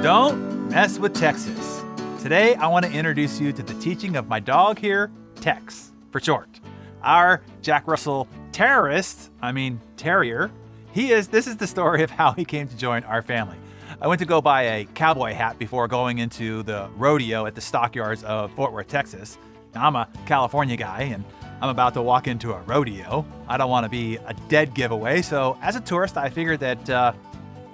Don't mess with Texas. Today, I want to introduce you to the teaching of my dog here, Tex, for short. Our Jack Russell terrier. This is the story of how he came to join our family. I went to go buy a cowboy hat before going into the rodeo at the stockyards of Fort Worth, Texas. Now, I'm a California guy, and I'm about to walk into a rodeo. I don't want to be a dead giveaway, so as a tourist, I figured that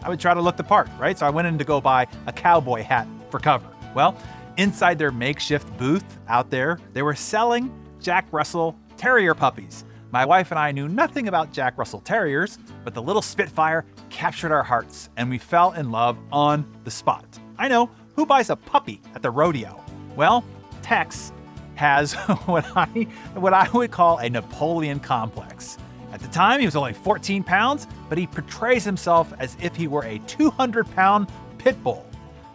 I would try to look the part, right? So I went in to go buy a cowboy hat for cover. Well, inside their makeshift booth out there, they were selling Jack Russell Terrier puppies. My wife and I knew nothing about Jack Russell Terriers, but the little Spitfire captured our hearts, and we fell in love on the spot. I know, who buys a puppy at the rodeo? Well, Tex has what I would call a Napoleon complex. At the time, he was only 14 pounds, but he portrays himself as if he were a 200-pound pit bull.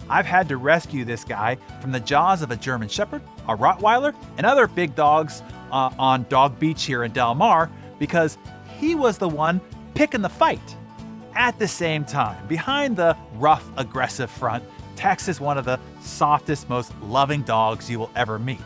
I've had to rescue this guy from the jaws of a German Shepherd, a Rottweiler, and other big dogs on Dog Beach here in Del Mar because he was the one picking the fight. At the same time, behind the rough, aggressive front, Tex is one of the softest, most loving dogs you will ever meet.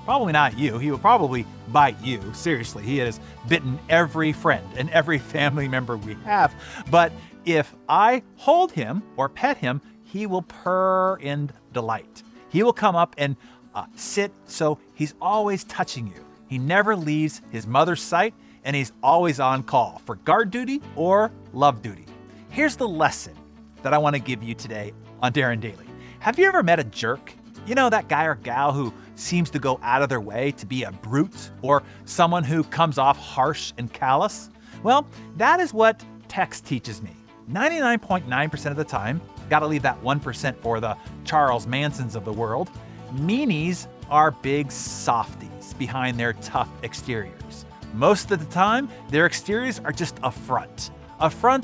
Probably not you. He will probably bite you. Seriously, he has bitten every friend and every family member we have. But if I hold him or pet him, he will purr in delight. He will come up and sit, so he's always touching you. He never leaves his mother's sight, and he's always on call for guard duty or love duty. Here's the lesson that I want to give you today on Darren Daily. Have you ever met a jerk? You know, that guy or gal who seems to go out of their way to be a brute, or someone who comes off harsh and callous? Well, that is what Tex teaches me. 99.9% of the time, gotta leave that 1% for the Charles Mansons of the world, meanies are big softies behind their tough exteriors. Most of the time, their exteriors are just a front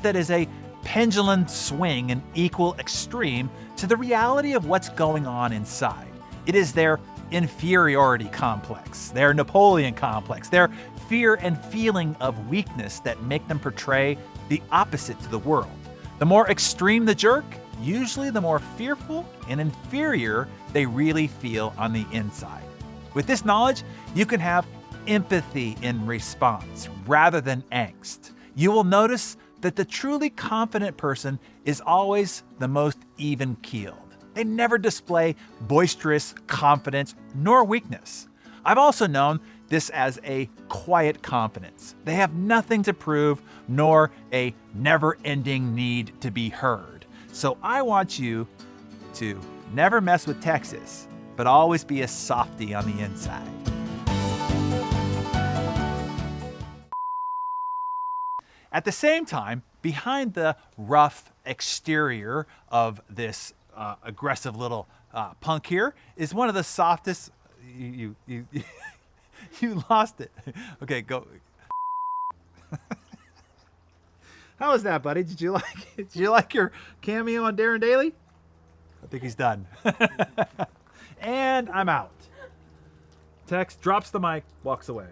that is a pendulum swing in equal extreme to the reality of what's going on inside. It is their inferiority complex, their Napoleon complex, their fear and feeling of weakness that make them portray the opposite to the world. The more extreme the jerk, usually the more fearful and inferior they really feel on the inside. With this knowledge, you can have empathy in response rather than angst. You will notice that the truly confident person is always the most even-keeled. They never display boisterous confidence nor weakness. I've also known this as a quiet confidence. They have nothing to prove nor a never-ending need to be heard. So I want you to never mess with Texas, but always be a softie on the inside. At the same time, behind the rough exterior of this aggressive little punk here is one of the softest. You lost it. Okay, go. How was that, buddy? Did you like it? Did you like your cameo on Darren Daily? I think he's done. And I'm out. Tex drops the mic, walks away.